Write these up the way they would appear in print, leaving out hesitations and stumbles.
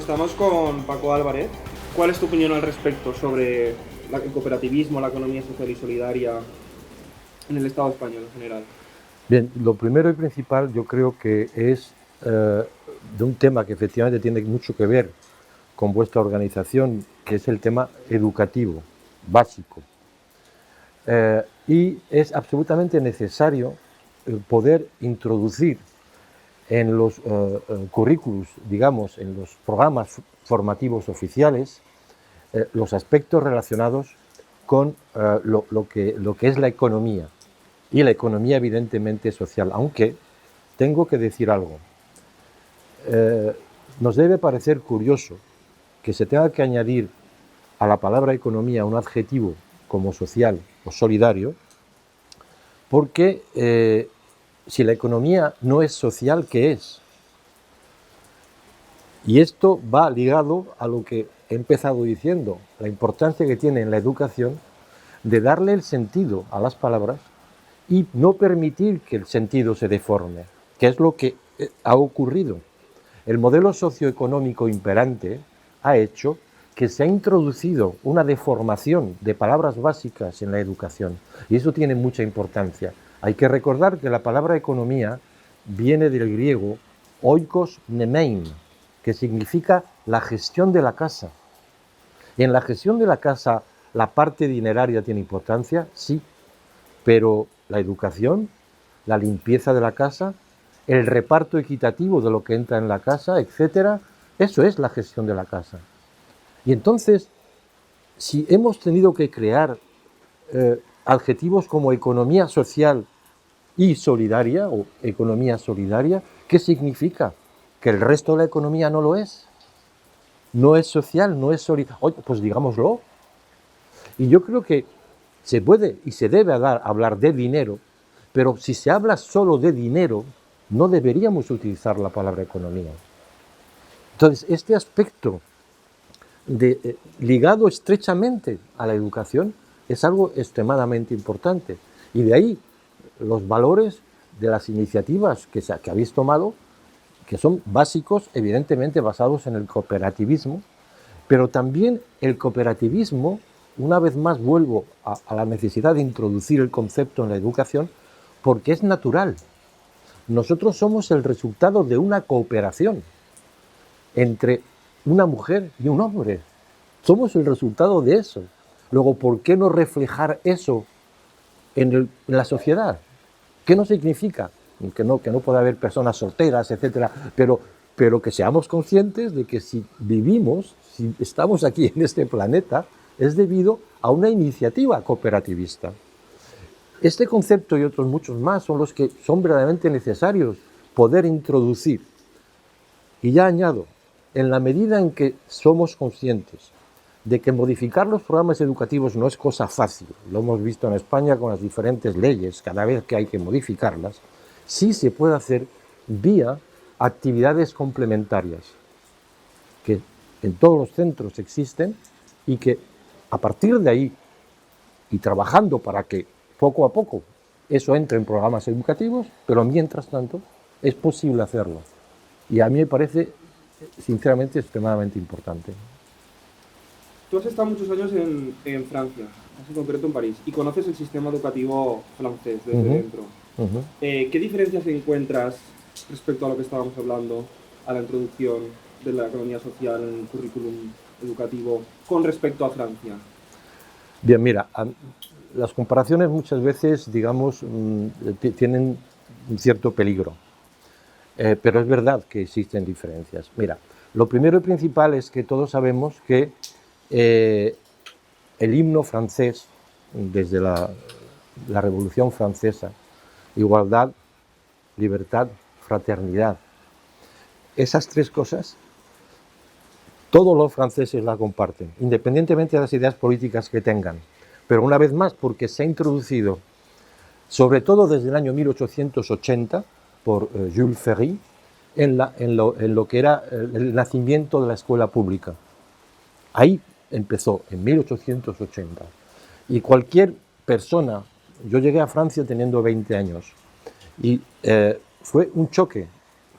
estamos con Paco Álvarez. ¿Cuál es tu opinión al respecto sobre el cooperativismo, la economía social y solidaria en el Estado español en general? Bien, lo primero y principal yo creo que es de un tema que efectivamente tiene mucho que ver con vuestra organización, que es el tema educativo, básico. Y es absolutamente necesario poder introducir en los currículos, digamos, en los programas formativos oficiales, los aspectos relacionados con lo que es la economía. Y la economía evidentemente social, aunque tengo que decir algo. Nos debe parecer curioso que se tenga que añadir a la palabra economía un adjetivo como social o solidario, porque si la economía no es social, ¿qué es? Y esto va ligado a lo que he empezado diciendo, la importancia que tiene en la educación de darle el sentido a las palabras y no permitir que el sentido se deforme, que es lo que ha ocurrido. El modelo socioeconómico imperante ha hecho que se ha introducido una deformación de palabras básicas en la educación, y eso tiene mucha importancia. Hay que recordar que la palabra economía viene del griego oikos nemein, que significa la gestión de la casa. Y en la gestión de la casa, ¿la parte dineraria tiene importancia? Sí, pero la educación, la limpieza de la casa, el reparto equitativo de lo que entra en la casa, etcétera, eso es la gestión de la casa. Y entonces, si hemos tenido que crear adjetivos como economía social y solidaria, o economía solidaria, ¿qué significa? ¿Que el resto de la economía no lo es? ¿No es social? ¿No es solidaria? Oye, pues digámoslo. Y yo creo que se puede y se debe hablar de dinero, pero si se habla solo de dinero, no deberíamos utilizar la palabra economía. Entonces, este aspecto ligado estrechamente a la educación es algo extremadamente importante. Y de ahí los valores de las iniciativas que habéis tomado, que son básicos, evidentemente basados en el cooperativismo, pero también el cooperativismo, una vez más vuelvo a la necesidad de introducir el concepto en la educación, porque es natural. Nosotros somos el resultado de una cooperación entre una mujer y un hombre. Somos el resultado de eso. Luego, ¿por qué no reflejar eso en la sociedad? ¿Qué no significa? Que no puede haber personas solteras, etcétera, pero que seamos conscientes de que si vivimos, si estamos aquí en este planeta, es debido a una iniciativa cooperativista. Este concepto y otros muchos más son los que son verdaderamente necesarios poder introducir. Y ya añado, en la medida en que somos conscientes de que modificar los programas educativos no es cosa fácil, lo hemos visto en España con las diferentes leyes, cada vez que hay que modificarlas, sí se puede hacer vía actividades complementarias, que en todos los centros existen y que a partir de ahí, y trabajando para que poco a poco eso entre en programas educativos, pero mientras tanto es posible hacerlo. Y a mí me parece, sinceramente, extremadamente importante. Tú has estado muchos años en Francia, más en concreto en París, y conoces el sistema educativo francés desde dentro. ¿Qué diferencias encuentras respecto a lo que estábamos hablando, a la introducción de la economía social en el currículum educativo con respecto a Francia? Bien, mira, las comparaciones muchas veces, digamos, tienen un cierto peligro, pero es verdad que existen diferencias. Mira, lo primero y principal es que todos sabemos que el himno francés, desde la Revolución Francesa, igualdad, libertad, fraternidad, esas tres cosas, todos los franceses la comparten, independientemente de las ideas políticas que tengan. Pero una vez más, porque se ha introducido, sobre todo desde el año 1880, por Jules Ferry, en lo que era el nacimiento de la escuela pública. Ahí empezó, en 1880. Y cualquier persona, yo llegué a Francia teniendo 20 años, y fue un choque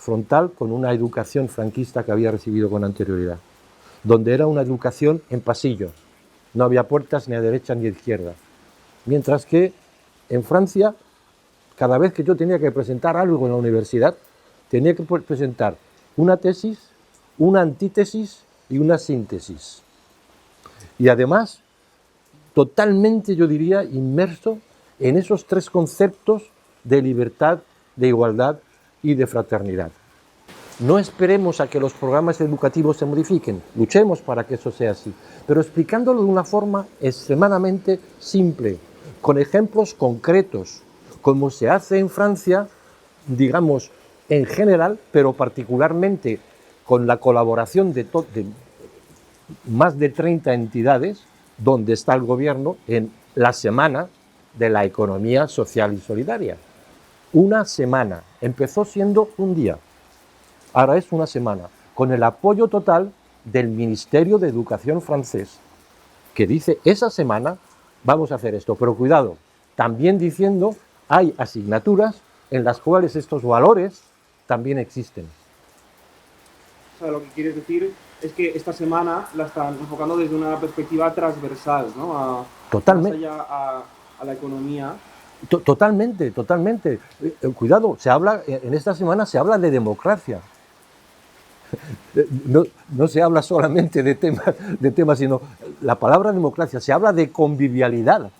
frontal con una educación franquista que había recibido con anterioridad, donde era una educación en pasillo, no había puertas ni a derecha ni a izquierda. Mientras que en Francia, cada vez que yo tenía que presentar algo en la universidad, tenía que presentar una tesis, una antítesis y una síntesis. Y además, totalmente, yo diría, inmerso en esos tres conceptos de libertad, de igualdad y de fraternidad. No esperemos a que los programas educativos se modifiquen, luchemos para que eso sea así, pero explicándolo de una forma extremadamente simple, con ejemplos concretos, como se hace en Francia, digamos, en general, pero particularmente con la colaboración de más de 30 entidades, donde está el gobierno en la semana de la economía social y solidaria. Una semana, empezó siendo un día, ahora es una semana, con el apoyo total del Ministerio de Educación francés, que dice, esa semana vamos a hacer esto, pero cuidado, también diciendo, hay asignaturas en las cuales estos valores también existen. O sea, lo que quieres decir es que esta semana la están enfocando desde una perspectiva transversal, ¿no? Totalmente. Más allá a la economía. Totalmente, totalmente. Cuidado, se habla, en esta semana se habla de democracia. No se habla solamente de temas, sino la palabra democracia, se habla de convivialidad.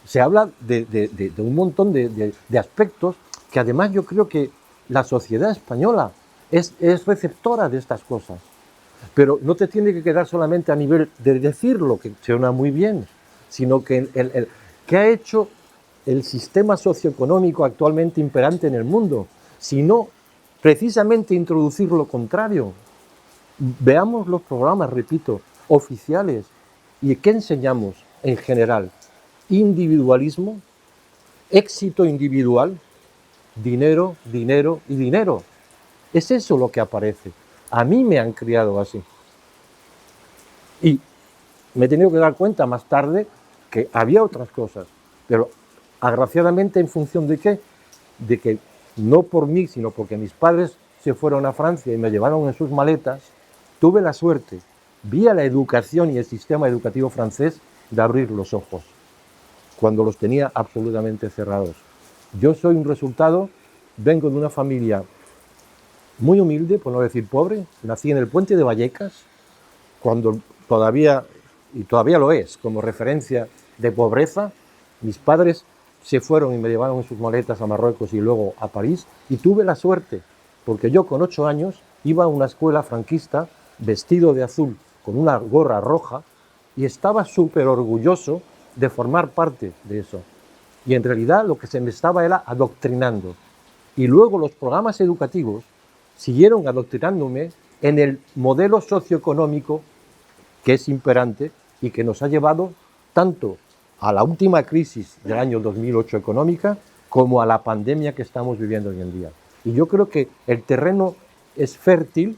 Se habla de un montón de aspectos que además yo creo que la sociedad española es receptora de estas cosas. Pero no te tiene que quedar solamente a nivel de decirlo, que suena muy bien, sino que ¿qué ha hecho el sistema socioeconómico actualmente imperante en el mundo? Sino precisamente introducir lo contrario. Veamos los programas, repito, oficiales. ¿Y qué enseñamos en general? Individualismo, éxito individual, dinero, dinero y dinero. Es eso lo que aparece. A mí me han criado así. Y me he tenido que dar cuenta más tarde que había otras cosas, pero agraciadamente en función de qué, de que no por mí, sino porque mis padres se fueron a Francia y me llevaron en sus maletas, tuve la suerte, vía la educación y el sistema educativo francés, de abrir los ojos, cuando los tenía absolutamente cerrados. Yo soy un resultado, vengo de una familia muy humilde, por no decir pobre, nací en el puente de Vallecas, cuando todavía lo es, como referencia de pobreza. Mis padres se fueron y me llevaron en sus maletas a Marruecos y luego a París, y tuve la suerte, porque yo con 8 años iba a una escuela franquista, vestido de azul, con una gorra roja, y estaba súper orgulloso de formar parte de eso. Y en realidad lo que se me estaba era adoctrinando. Y luego los programas educativos siguieron adoctrinándome en el modelo socioeconómico que es imperante y que nos ha llevado tanto a la última crisis del año 2008 económica como a la pandemia que estamos viviendo hoy en día. Y yo creo que el terreno es fértil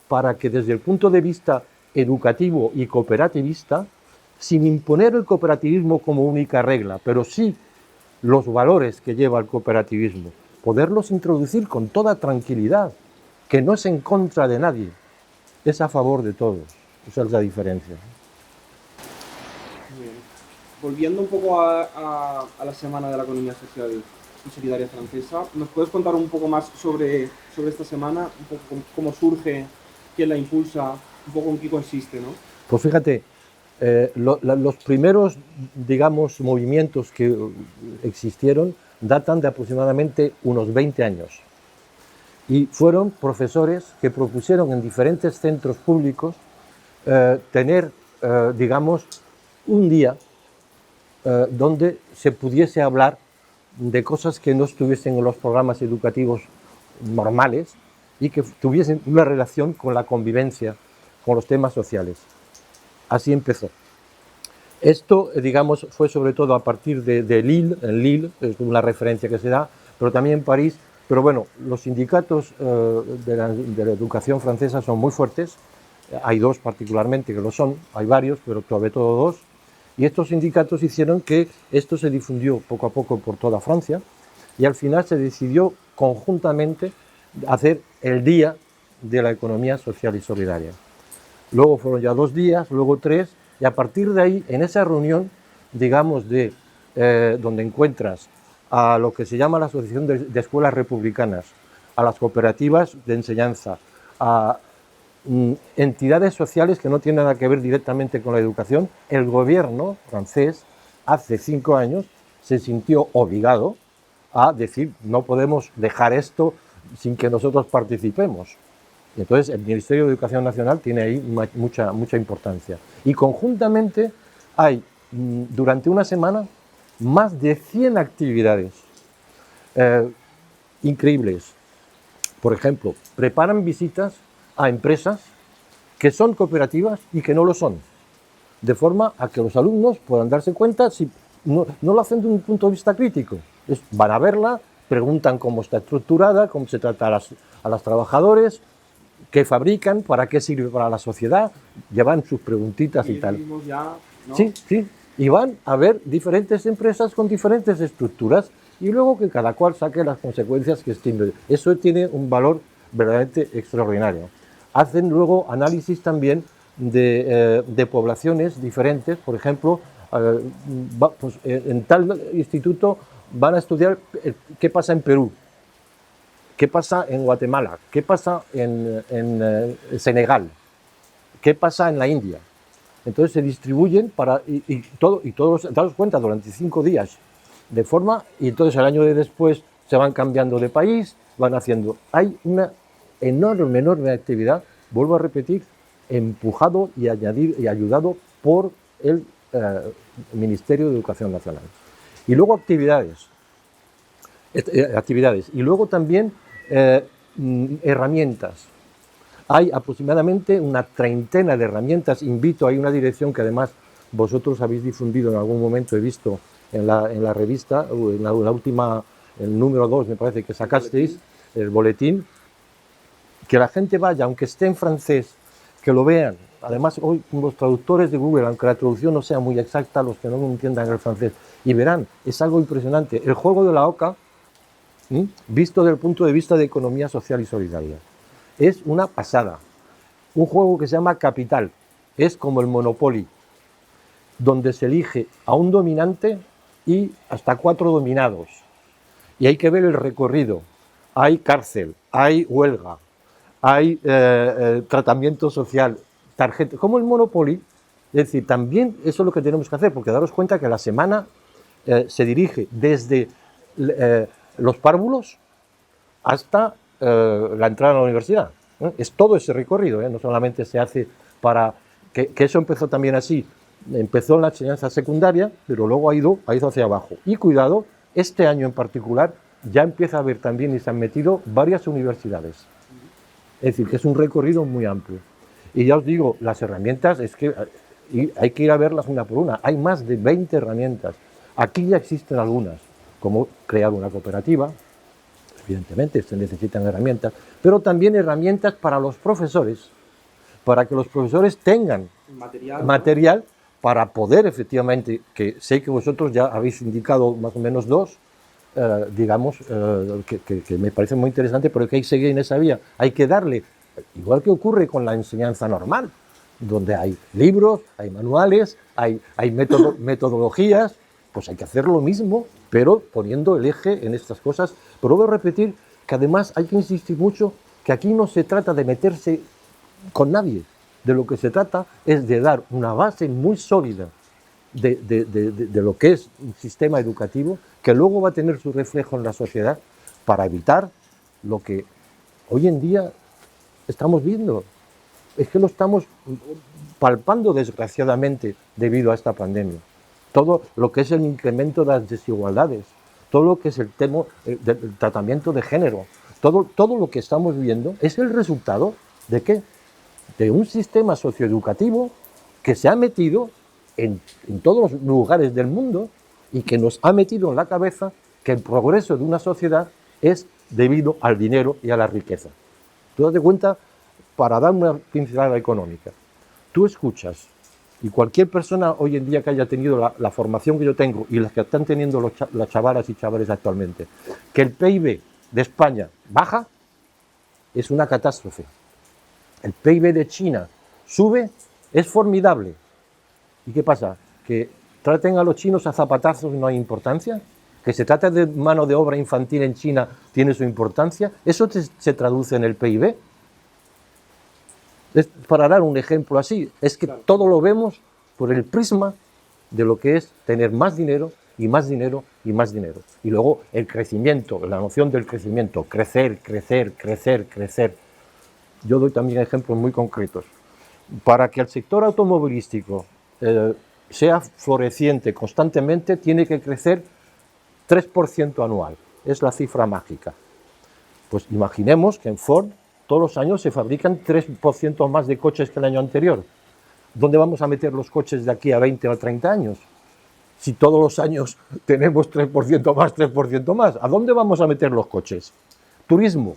para que desde el punto de vista educativo y cooperativista, sin imponer el cooperativismo como única regla, pero sí los valores que lleva el cooperativismo, poderlos introducir con toda tranquilidad, que no es en contra de nadie, es a favor de todos. Esa es la diferencia. Muy bien. Volviendo un poco a la Semana de la Economía Social y Solidaria Francesa, ¿nos puedes contar un poco más sobre esta semana? Un poco cómo surge, quién la impulsa, un poco en qué consiste, ¿no? Pues fíjate, los primeros, digamos, movimientos que existieron datan de aproximadamente unos 20 años. Y fueron profesores que propusieron en diferentes centros públicos tener, digamos, un día donde se pudiese hablar de cosas que no estuviesen en los programas educativos normales y que tuviesen una relación con la convivencia, con los temas sociales. Así empezó. Esto, digamos, fue sobre todo a partir de Lille, en Lille, es una referencia que se da, pero también en París. Pero bueno, los sindicatos de la educación francesa son muy fuertes, hay dos particularmente que lo son, hay varios, pero sobre todo dos, y estos sindicatos hicieron que esto se difundió poco a poco por toda Francia, y al final se decidió conjuntamente hacer el Día de la Economía Social y Solidaria. Luego fueron ya 2 días, luego 3, y a partir de ahí, en esa reunión, digamos, donde encuentras a lo que se llama la Asociación de Escuelas Republicanas, a las cooperativas de enseñanza, a entidades sociales que no tienen nada que ver directamente con la educación, el gobierno francés hace 5 años se sintió obligado a decir no podemos dejar esto sin que nosotros participemos. Y entonces el Ministerio de Educación Nacional tiene ahí mucha importancia. Y conjuntamente hay durante una semana más de 100 actividades increíbles. Por ejemplo, preparan visitas a empresas que son cooperativas y que no lo son, de forma a que los alumnos puedan darse cuenta, si no lo hacen de un punto de vista crítico, van a verla, preguntan cómo está estructurada, cómo se trata a los trabajadores, qué fabrican, para qué sirve para la sociedad, llevan sus preguntitas y tal. Ya, ¿no? Sí, y van a ver diferentes empresas con diferentes estructuras y luego que cada cual saque las consecuencias que estime. Eso tiene un valor verdaderamente extraordinario. Hacen luego análisis también de poblaciones diferentes, por ejemplo, en tal instituto van a estudiar qué pasa en Perú, qué pasa en Guatemala, qué pasa en Senegal, qué pasa en la India. Entonces se distribuyen y todos daros cuenta durante 5 días, de forma, y entonces el año después se van cambiando de país, van haciendo. Hay una enorme actividad, vuelvo a repetir, empujado y ayudado por el Ministerio de Educación Nacional. Y luego actividades. Y luego también herramientas. Hay aproximadamente una treintena de herramientas. Invito, hay una dirección que además vosotros habéis difundido en algún momento, he visto en la revista, en la última, el número 2 me parece que sacasteis, el boletín, que la gente vaya, aunque esté en francés, que lo vean. Además, hoy los traductores de Google, aunque la traducción no sea muy exacta, los que no entiendan el francés, y verán, es algo impresionante. El juego de la oca, visto desde el punto de vista de economía social y solidaria, es una pasada. Un juego que se llama Capital, es como el Monopoly, donde se elige a un dominante y hasta 4 dominados. Y hay que ver el recorrido. Hay cárcel, hay huelga, hay tratamiento social, tarjeta, como el Monopoly. Es decir, también eso es lo que tenemos que hacer, porque daros cuenta que la semana se dirige desde los párvulos hasta la entrada a la universidad. Es todo ese recorrido, no solamente se hace para... que eso empezó también así, empezó en la enseñanza secundaria, pero luego ha ido hacia abajo. Y cuidado, este año en particular ya empieza a haber también y se han metido varias universidades. Es decir, que es un recorrido muy amplio. Y ya os digo, las herramientas es que hay que ir a verlas una por una. Hay más de 20 herramientas. Aquí ya existen algunas, como crear una cooperativa, evidentemente se necesitan herramientas, pero también herramientas para los profesores, para que los profesores tengan material para poder efectivamente, que sé que vosotros ya habéis indicado más o menos 2, digamos, que me parece muy interesante, pero que hay que seguir en esa vía. Hay que darle, igual que ocurre con la enseñanza normal, donde hay libros, hay manuales, hay metodologías, pues hay que hacer lo mismo, pero poniendo el eje en estas cosas. Pero voy a repetir que además hay que insistir mucho que aquí no se trata de meterse con nadie. De lo que se trata es de dar una base muy sólida de lo que es un sistema educativo que luego va a tener su reflejo en la sociedad para evitar lo que hoy en día estamos viendo. Es que lo estamos palpando desgraciadamente debido a esta pandemia. Todo lo que es el incremento de las desigualdades, todo lo que es el tema del tratamiento de género, todo lo que estamos viendo es el resultado ¿de qué? De un sistema socioeducativo que se ha metido en todos los lugares del mundo y que nos ha metido en la cabeza que el progreso de una sociedad es debido al dinero y a la riqueza. Tú date cuenta, para dar una pincelada económica, tú escuchas, y cualquier persona hoy en día que haya tenido la formación que yo tengo y las que están teniendo las chavalas y chavales actualmente, que el PIB de España baja, es una catástrofe. El PIB de China sube, es formidable. ¿Y qué pasa? ¿Que traten a los chinos a zapatazos y no hay importancia? ¿Que se trata de mano de obra infantil en China tiene su importancia? ¿Eso se traduce en el PIB? Es para dar un ejemplo así, es que todo lo vemos por el prisma de lo que es tener más dinero y más dinero y más dinero. Y luego el crecimiento, la noción del crecimiento, crecer, crecer, crecer, crecer. Yo doy también ejemplos muy concretos. Para que el sector automovilístico sea floreciente constantemente, tiene que crecer 3% anual. Es la cifra mágica. Pues imaginemos que en Ford todos los años se fabrican 3% más de coches que el año anterior. ¿Dónde vamos a meter los coches de aquí a 20 o 30 años? Si todos los años tenemos 3% más, 3% más, ¿a dónde vamos a meter los coches? Turismo,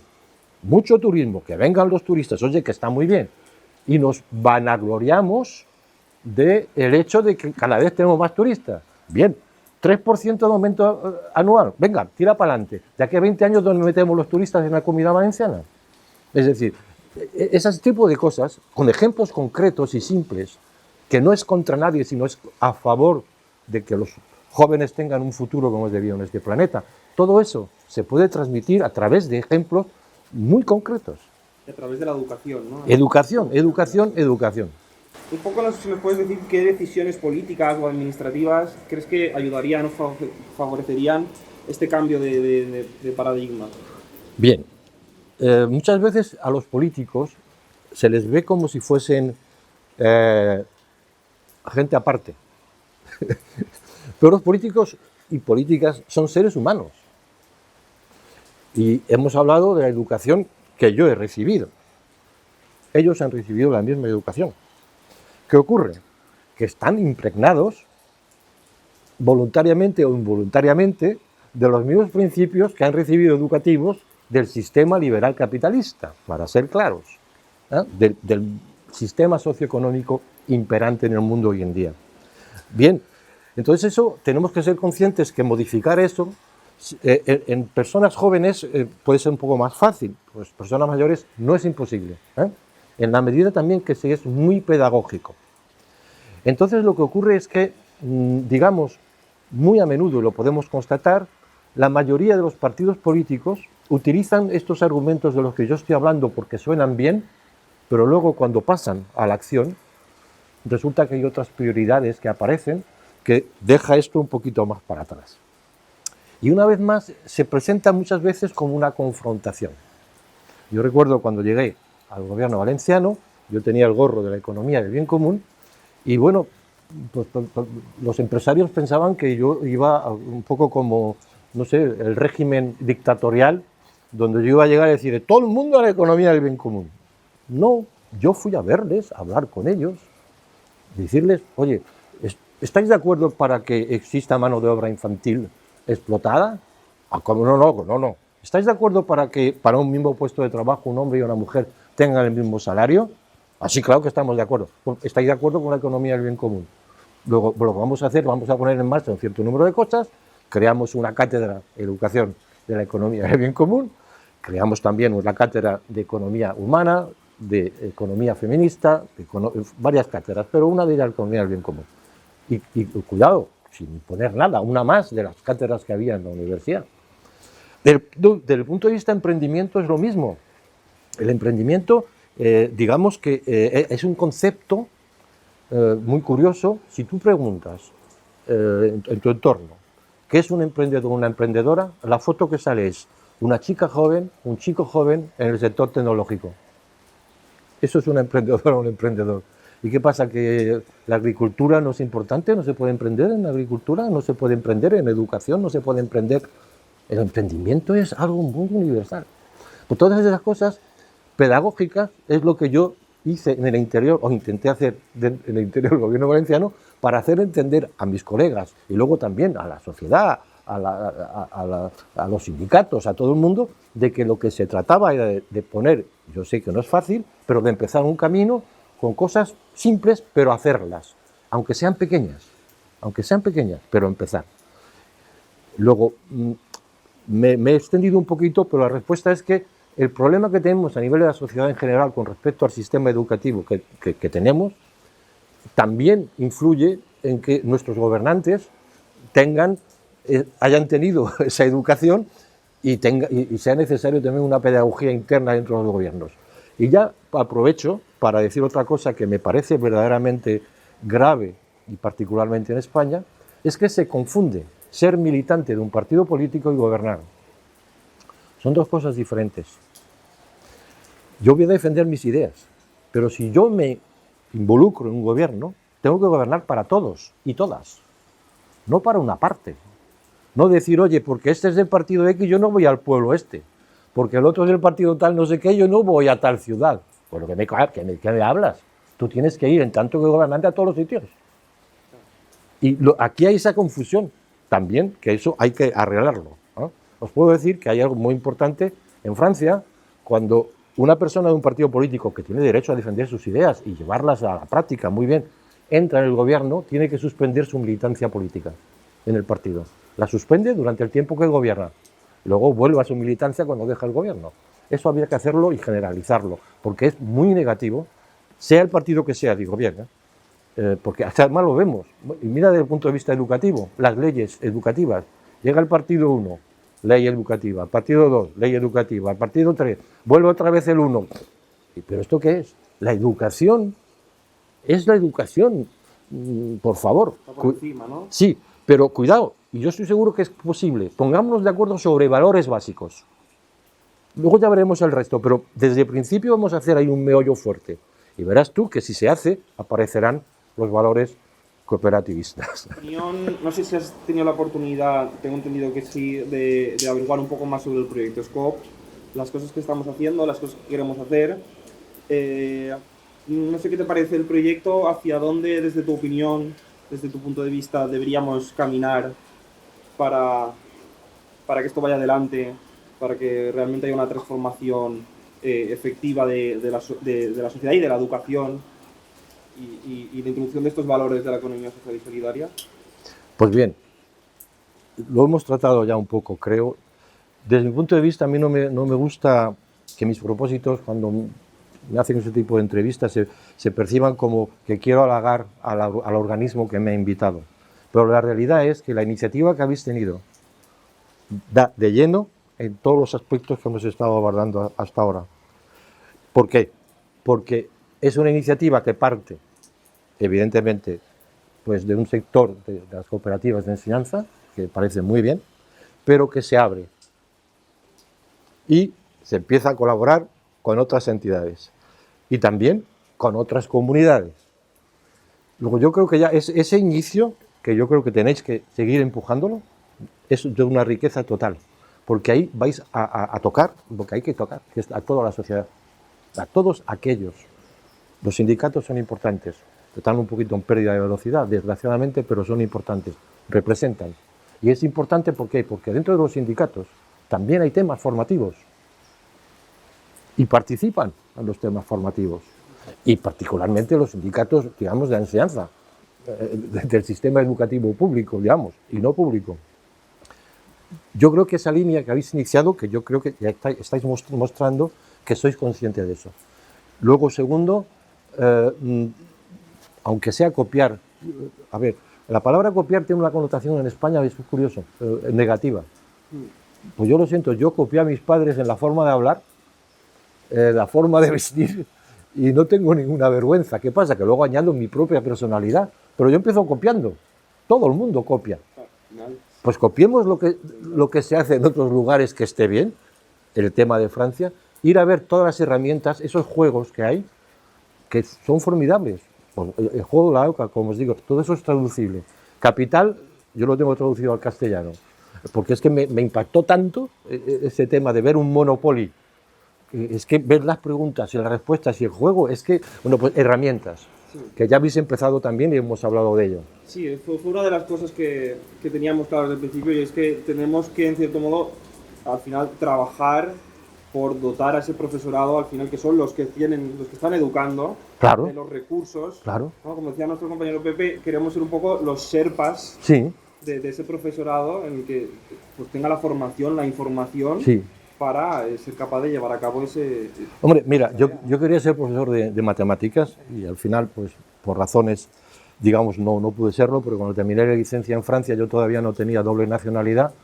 mucho turismo, que vengan los turistas, oye, que está muy bien. Y nos vanagloriamos del hecho de que cada vez tenemos más turistas. Bien, 3% de aumento anual, venga, tira para adelante. De aquí a 20 años, ¿dónde metemos los turistas en la Comunidad Valenciana? Es decir, ese tipo de cosas, con ejemplos concretos y simples, que no es contra nadie, sino es a favor de que los jóvenes tengan un futuro como es debido en este planeta. Todo eso se puede transmitir a través de ejemplos muy concretos. A través de la educación, ¿no? Educación, educación, educación. Un poco si nos puedes decir qué decisiones políticas o administrativas crees que ayudarían o favorecerían este cambio de paradigma. Bien, muchas veces a los políticos se les ve como si fuesen gente aparte. Pero los políticos y políticas son seres humanos. Y hemos hablado de la educación que yo he recibido. Ellos han recibido la misma educación. ¿Qué ocurre? Que están impregnados, voluntariamente o involuntariamente, de los mismos principios que han recibido educativos del sistema liberal capitalista, para ser claros, del sistema socioeconómico imperante en el mundo hoy en día. Bien, entonces eso tenemos que ser conscientes que modificar eso en personas jóvenes puede ser un poco más fácil, pues personas mayores no es imposible, en la medida también que se es muy pedagógico. Entonces lo que ocurre es que, digamos, muy a menudo, y lo podemos constatar, la mayoría de los partidos políticos utilizan estos argumentos de los que yo estoy hablando porque suenan bien, pero luego cuando pasan a la acción, resulta que hay otras prioridades que aparecen que deja esto un poquito más para atrás. Y una vez más se presenta muchas veces como una confrontación. Yo recuerdo cuando llegué al gobierno valenciano, yo tenía el gorro de la economía del bien común y bueno, pues, los empresarios pensaban que yo iba un poco como, no sé, el régimen dictatorial, donde yo iba a llegar a decir, todo el mundo a la economía del bien común. No, yo fui a verles, a hablar con ellos, decirles, oye, ¿estáis de acuerdo para que exista mano de obra infantil explotada? Ah, ¿cómo? No. ¿Estáis de acuerdo para que para un mismo puesto de trabajo un hombre y una mujer tengan el mismo salario? Así, claro que estamos de acuerdo. ¿Estáis de acuerdo con la economía del bien común? Luego, lo que vamos a hacer, vamos a poner en marcha un cierto número de cosas, creamos una cátedra de educación de la economía del bien común, creamos también una cátedra de economía humana, de economía feminista, varias cátedras, pero una de ellas la economía del bien común. Y cuidado, sin poner nada, una más de las cátedras que había en la universidad. Desde el punto de vista de emprendimiento es lo mismo. El emprendimiento, digamos que es un concepto muy curioso. Si tú preguntas en tu entorno, ¿qué es un emprendedor o una emprendedora? La foto que sale es una chica joven, un chico joven en el sector tecnológico. Eso es una emprendedora o un emprendedor. ¿Y qué pasa? ¿Que la agricultura no es importante? ¿No se puede emprender en agricultura? ¿No se puede emprender en educación? ¿No se puede emprender? El emprendimiento es algo muy universal. Pues todas esas cosas pedagógicas es lo que yo hice en el interior, o intenté hacer en el interior del gobierno valenciano, para hacer entender a mis colegas y luego también a la sociedad, a los sindicatos, a todo el mundo, de que lo que se trataba era de poner, yo sé que no es fácil, pero de empezar un camino con cosas simples, pero hacerlas, aunque sean pequeñas, pero empezar. Luego, me he extendido un poquito, pero la respuesta es que el problema que tenemos a nivel de la sociedad en general con respecto al sistema educativo que tenemos, también influye en que nuestros gobernantes hayan tenido esa educación y sea necesario también una pedagogía interna dentro de los gobiernos. Y ya aprovecho para decir otra cosa que me parece verdaderamente grave, y particularmente en España, es que se confunde ser militante de un partido político y gobernar. Son dos cosas diferentes. Yo voy a defender mis ideas, pero si yo me involucro en un gobierno, tengo que gobernar para todos y todas, no para una parte. No decir, oye, porque este es del partido X, yo no voy al pueblo este, porque el otro es del partido tal, no sé qué, yo no voy a tal ciudad. Bueno, ¿qué me hablas? Tú tienes que ir en tanto que gobernante a todos los sitios. Y aquí hay esa confusión también, que eso hay que arreglarlo, ¿no? Os puedo decir que hay algo muy importante en Francia, cuando una persona de un partido político que tiene derecho a defender sus ideas y llevarlas a la práctica muy bien, entra en el gobierno, tiene que suspender su militancia política en el partido. La suspende durante el tiempo que gobierna. Luego vuelve a su militancia cuando deja el gobierno. Eso habría que hacerlo y generalizarlo, porque es muy negativo, sea el partido que sea, digo bien, porque hasta además lo vemos. Y mira desde el punto de vista educativo, las leyes educativas. Llega el partido 1, ley educativa, partido 2, ley educativa, partido 3, vuelve otra vez el 1. ¿Pero esto qué es? La educación. Es la educación, por favor. Está por encima, ¿no? Sí, pero cuidado, y yo estoy seguro que es posible. Pongámonos de acuerdo sobre valores básicos. Luego ya veremos el resto, pero desde el principio vamos a hacer ahí un meollo fuerte. Y verás tú que si se hace, aparecerán los valores cooperativistas. No sé si has tenido la oportunidad, tengo entendido que sí, de averiguar un poco más sobre el proyecto SCOPE, las cosas que estamos haciendo, las cosas que queremos hacer. No sé qué te parece el proyecto, hacia dónde, desde tu opinión, desde tu punto de vista, deberíamos caminar para que esto vaya adelante, para que realmente haya una transformación efectiva de la sociedad y de la educación y la introducción de estos valores de la economía social y solidaria. Pues bien, lo hemos tratado ya un poco, creo. Desde mi punto de vista, a mí no me gusta que mis propósitos, cuando me hacen ese tipo de entrevistas, se perciban como que quiero halagar al organismo que me ha invitado. Pero la realidad es que la iniciativa que habéis tenido da de lleno en todos los aspectos que hemos estado abordando hasta ahora. ¿Por qué? Porque es una iniciativa que parte, evidentemente, pues de un sector de las cooperativas de enseñanza, que parece muy bien, pero que se abre y se empieza a colaborar con otras entidades y también con otras comunidades. Luego yo creo que ya ese inicio, que yo creo que tenéis que seguir empujándolo, es de una riqueza total, porque ahí vais a tocar lo que hay que tocar, que es a toda la sociedad, a todos aquellos. Los sindicatos son importantes, están un poquito en pérdida de velocidad, desgraciadamente, pero son importantes, representan. Y es importante ¿por qué? Porque dentro de los sindicatos también hay temas formativos y participan en los temas formativos, y particularmente los sindicatos, digamos, de enseñanza, del sistema educativo público, digamos, y no público. Yo creo que esa línea que habéis iniciado, que yo creo que ya estáis mostrando que sois conscientes de eso. Luego, segundo, aunque sea copiar, a ver, la palabra copiar tiene una connotación en España, es curioso, negativa. Pues yo lo siento, yo copié a mis padres en la forma de hablar, la forma de vestir, y no tengo ninguna vergüenza. ¿Qué pasa? Que luego añado mi propia personalidad, pero yo empiezo copiando, todo el mundo copia. Pues copiemos lo que se hace en otros lugares que esté bien, el tema de Francia, ir a ver todas las herramientas, esos juegos que hay, que son formidables. Pues el juego de la OCA, como os digo, todo eso es traducible. Capital, yo lo tengo traducido al castellano, porque es que me impactó tanto ese tema de ver un Monopoly. Es que ver las preguntas y las respuestas y el juego, es que, bueno, pues herramientas, sí, que ya habéis empezado también y hemos hablado de ello. Sí, fue una de las cosas que teníamos claro desde el principio, y es que tenemos que, en cierto modo, al final trabajar por dotar a ese profesorado, al final, que son los que están educando, claro, de los recursos. Claro. ¿No? Como decía nuestro compañero Pepe, queremos ser un poco los sherpas, sí, de ese profesorado, en el que pues tenga la formación, la información, sí, para ser capaz de llevar a cabo ese... Hombre, mira, yo quería ser profesor de matemáticas y al final, pues por razones, digamos, no pude serlo, porque cuando terminé la licencia en Francia yo todavía no tenía doble nacionalidad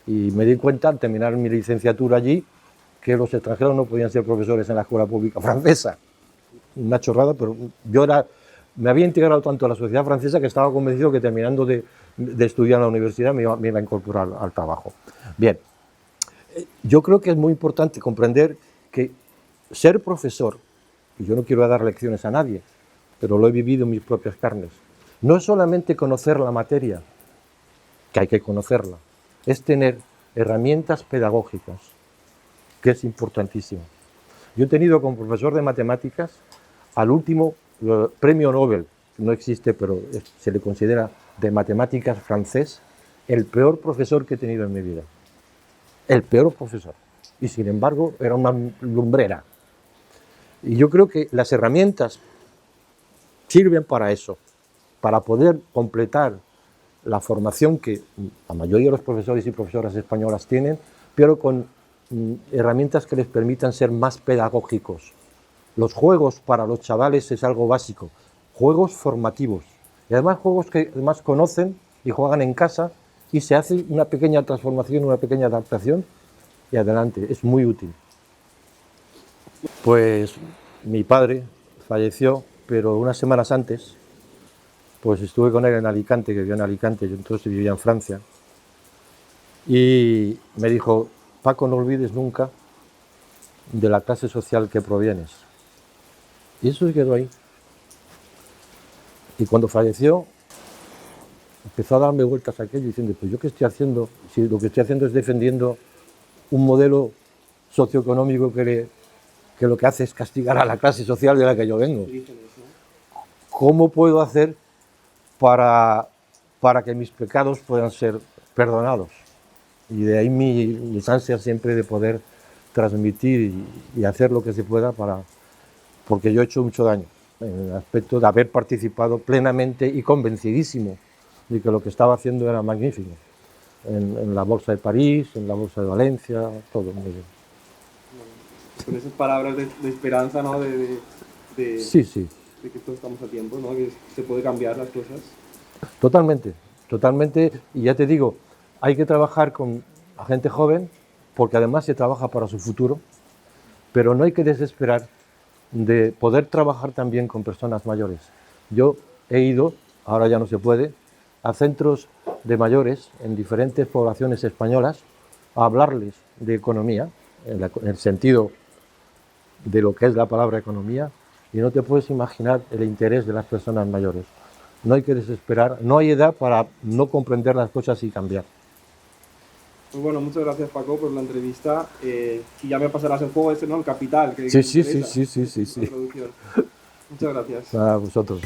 y me di cuenta al terminar mi licenciatura allí que los extranjeros no podían ser profesores en la escuela pública francesa. Una chorrada, pero me había integrado tanto a la sociedad francesa que estaba convencido que terminando de estudiar en la universidad me iba a incorporar al trabajo. Bien, yo creo que es muy importante comprender que ser profesor, y yo no quiero dar lecciones a nadie, pero lo he vivido en mis propias carnes, no es solamente conocer la materia, que hay que conocerla, es tener herramientas pedagógicas, que es importantísimo. Yo he tenido como profesor de matemáticas al último premio Nobel, no existe, pero se le considera de matemáticas francés, el peor profesor que he tenido en mi vida. El peor profesor. Y sin embargo, era una lumbrera. Y yo creo que las herramientas sirven para eso, para poder completar la formación que la mayoría de los profesores y profesoras españolas tienen, pero con herramientas que les permitan ser más pedagógicos. Los juegos para los chavales es algo básico, juegos formativos, y además juegos que además conocen y juegan en casa y se hace una pequeña transformación, una pequeña adaptación y adelante, es muy útil. Pues mi padre falleció, pero unas semanas antes, pues estuve con él en Alicante, que vivió en Alicante, yo entonces vivía en Francia, y me dijo: Paco, no olvides nunca de la clase social que provienes. Y eso se quedó ahí. Y cuando falleció, empezó a darme vueltas a aquello diciendo: pues yo qué estoy haciendo, si lo que estoy haciendo es defendiendo un modelo socioeconómico que lo que hace es castigar a la clase social de la que yo vengo. ¿Cómo puedo hacer para que mis pecados puedan ser perdonados? Y de ahí mis ansias siempre de poder transmitir y hacer lo que se pueda porque yo he hecho mucho daño en el aspecto de haber participado plenamente y convencidísimo de que lo que estaba haciendo era magnífico. En la Bolsa de París, en la Bolsa de Valencia, todo muy bien. Con esas palabras de esperanza, ¿no? Sí, sí. De que todos estamos a tiempo, ¿no? Que se puede cambiar las cosas. Totalmente, totalmente. Y ya te digo, hay que trabajar con la gente joven, porque además se trabaja para su futuro, pero no hay que desesperar de poder trabajar también con personas mayores. Yo he ido, ahora ya no se puede, a centros de mayores en diferentes poblaciones españolas a hablarles de economía, en el sentido de lo que es la palabra economía, y no te puedes imaginar el interés de las personas mayores. No hay que desesperar, no hay edad para no comprender las cosas y cambiar. Pues bueno, muchas gracias, Paco, por la entrevista. Y ya me pasarás el juego ese, ¿no? El Capital. Sí. Muchas gracias. A vosotros.